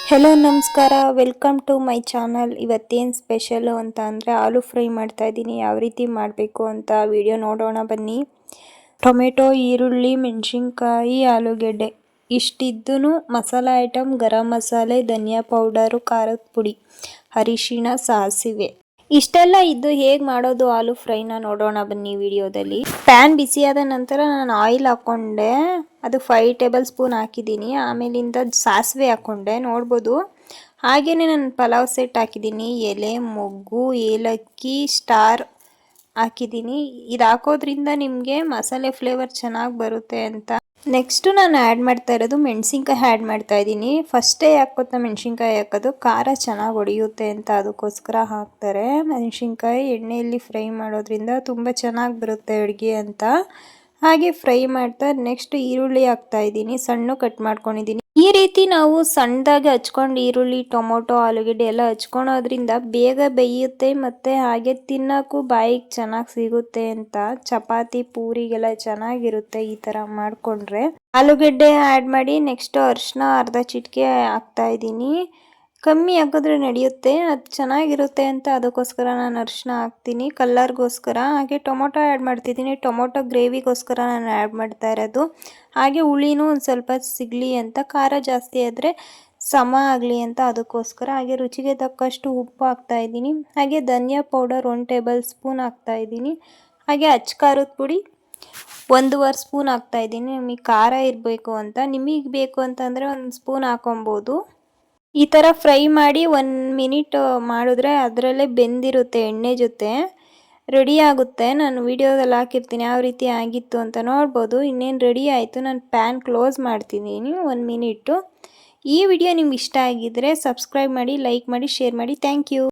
Hello ನಮಸ್ಕಾರ, welcome to my channel. ಇವತ್ತೇನು special ಅಂತ ಅಂದರೆ ಆಲೂ ಫ್ರೈ ಮಾಡ್ತಾ ಇದ್ದೀನಿ. ಯಾವ ರೀತಿ ಮಾಡಬೇಕು ಅಂತ ವಿಡಿಯೋ ನೋಡೋಣ ಬನ್ನಿ. ಟೊಮೆಟೊ, ಈರುಳ್ಳಿ, ಮೆಣಸಿನ್ಕಾಯಿ, ಆಲೂಗೆಡ್ಡೆ ಇಷ್ಟಿದ್ದೂ ಮಸಾಲೆ ಐಟಮ್, ಗರಂ ಮಸಾಲೆ, ಧನಿಯಾ ಪೌಡರು, ಖಾರದ ಪುಡಿ, ಅರಿಶಿಣ, ಸಾಸಿವೆ ಇಷ್ಟೆಲ್ಲ ಇದ್ದು ಹೇಗೆ ಮಾಡೋದು ಆಲೂ ಫ್ರೈನ ನೋಡೋಣ ಬನ್ನಿ ವಿಡಿಯೋದಲ್ಲಿ. ಪ್ಯಾನ್ ಬಿಸಿಯಾದ ನಂತರ ನಾನು ಆಯಿಲ್ ಹಾಕ್ಕೊಂಡೆ, ಅದು 5 ಟೇಬಲ್ ಸ್ಪೂನ್ ಹಾಕಿದ್ದೀನಿ. ಆಮೇಲಿಂದ ಸಾಸಿವೆ ಹಾಕ್ಕೊಂಡೆ ನೋಡ್ಬೋದು. ಹಾಗೆಯೇ ನಾನು ಪಲಾವ್ ಸೆಟ್ ಹಾಕಿದ್ದೀನಿ, ಎಲೆ, ಮೊಗ್ಗು, ಏಲಕ್ಕಿ, ಸ್ಟಾರ್ ಹಾಕಿದ್ದೀನಿ. ಇದು ಹಾಕೋದ್ರಿಂದ ನಿಮಗೆ ಮಸಾಲೆ ಫ್ಲೇವರ್ ಚೆನ್ನಾಗಿ ಬರುತ್ತೆ ಅಂತ. ನೆಕ್ಸ್ಟು ನಾನು ಆ್ಯಡ್ ಮಾಡ್ತಾ ಇರೋದು ಮೆಣಸಿನ್ಕಾಯಿ ಆ್ಯಡ್ ಮಾಡ್ತಾ ಇದ್ದೀನಿ. ಫಸ್ಟೇ ಯಾಕೆ ಗೊತ್ತಾ ಮೆಣಸಿನ್ಕಾಯಿ ಹಾಕೋದು, ಖಾರ ಚೆನ್ನಾಗಿ ಹೊಡೆಯುತ್ತೆ ಅಂತ ಅದಕ್ಕೋಸ್ಕರ ಹಾಕ್ತಾರೆ. ಮೆಣಸಿನ್ಕಾಯಿ ಎಣ್ಣೆಯಲ್ಲಿ ಫ್ರೈ ಮಾಡೋದ್ರಿಂದ ತುಂಬ ಚೆನ್ನಾಗಿ ಬರುತ್ತೆ ಅಡುಗೆ ಅಂತ. ಹಾಗೆ ಫ್ರೈ ಮಾಡ್ತಾ ನೆಕ್ಸ್ಟ್ ಈರುಳ್ಳಿ ಹಾಕ್ತಾ ಇದ್ದೀನಿ, ಸಣ್ಣ ಕಟ್ ಮಾಡ್ಕೊಂಡಿದ್ದೀನಿ. ಈ ರೀತಿ ನಾವು ಸಣ್ಣದಾಗಿ ಹಚ್ಕೊಂಡು ಈರುಳ್ಳಿ, ಟೊಮೊಟೊ, ಆಲೂಗೆಡ್ಡೆ ಎಲ್ಲ ಹಚ್ಕೊಳೋದ್ರಿಂದ ಬೇಗ ಬೇಯುತ್ತೆ ಮತ್ತು ಹಾಗೆ ತಿನ್ನೋಕ್ಕೂ ಬಾಯಿಗೆ ಚೆನ್ನಾಗಿ ಸಿಗುತ್ತೆ ಅಂತ. ಚಪಾತಿ, ಪೂರಿಗೆಲ್ಲ ಚೆನ್ನಾಗಿರುತ್ತೆ ಈ ಥರ ಮಾಡಿಕೊಂಡ್ರೆ. ಆಲೂಗೆಡ್ಡೆ ಆ್ಯಡ್ ಮಾಡಿ ನೆಕ್ಸ್ಟ್ ಅರಿಶಿನ ಅರ್ಧ ಚಿಟಿಕೆ ಹಾಕ್ತಾ ಇದ್ದೀನಿ. ಕಮ್ಮಿ ಹಾಕಿದ್ರೆ ನಡೆಯುತ್ತೆ, ಅದು ಚೆನ್ನಾಗಿರುತ್ತೆ ಅಂತ ಅದಕ್ಕೋಸ್ಕರ ನಾನು ಅರಿಶಿನ ಹಾಕ್ತೀನಿ ಕಲ್ಲರ್ಗೋಸ್ಕರ. ಹಾಗೆ ಟೊಮೊಟೊ ಆ್ಯಡ್ ಮಾಡ್ತಿದ್ದೀನಿ, ಟೊಮೊಟೊ ಗ್ರೇವಿಗೋಸ್ಕರ ನಾನು ಆ್ಯಡ್ ಮಾಡ್ತಾ ಇರೋದು. ಹಾಗೆ ಹುಳಿನೂ ಒಂದು ಸ್ವಲ್ಪ ಸಿಗಲಿ ಅಂತ, ಖಾರ ಜಾಸ್ತಿ ಆದರೆ ಸಮ ಆಗಲಿ ಅಂತ ಅದಕ್ಕೋಸ್ಕರ. ಹಾಗೆ ರುಚಿಗೆ ತಕ್ಕಷ್ಟು ಉಪ್ಪು ಹಾಕ್ತಾ ಇದ್ದೀನಿ. ಹಾಗೆ ಧನಿಯಾ ಪೌಡರ್ 1 ಟೇಬಲ್ ಸ್ಪೂನ್ ಹಾಕ್ತಾ ಇದ್ದೀನಿ. ಹಾಗೆ ಅಚ್ಚ ಖಾರದ ಪುಡಿ 1.5 ಸ್ಪೂನ್ ಹಾಕ್ತಾ ಇದ್ದೀನಿ. ನಿಮಗೆ ಖಾರ ಇರಬೇಕು ಅಂತ, ನಿಮಗೆ ಬೇಕು ಅಂತಂದರೆ 1 ಸ್ಪೂನ್ ಹಾಕೊಬೋದು. ಈ ಥರ ಫ್ರೈ ಮಾಡಿ 1 ಮಿನಿಟ್ ಮಾಡಿದ್ರೆ ಅದರಲ್ಲೇ ಬೆಂದಿರುತ್ತೆ ಎಣ್ಣೆ ಜೊತೆ, ರೆಡಿ ಆಗುತ್ತೆ. ನಾನು ವಿಡಿಯೋದಲ್ಲಿ ಹಾಕಿರ್ತೀನಿ ಯಾವ ರೀತಿ ಆಗಿತ್ತು ಅಂತ ನೋಡ್ಬೋದು. ಇನ್ನೇನು ರೆಡಿ ಆಯಿತು. ನಾನು ಪ್ಯಾನ್ ಕ್ಲೋಸ್ ಮಾಡ್ತಿದ್ದೀನಿ 1 ಮಿನಿಟು. ಈ ವಿಡಿಯೋ ನಿಮ್ಗೆ ಇಷ್ಟ ಆಗಿದ್ದರೆ ಸಬ್ಸ್ಕ್ರೈಬ್ ಮಾಡಿ, ಲೈಕ್ ಮಾಡಿ, ಶೇರ್ ಮಾಡಿ. Thank you.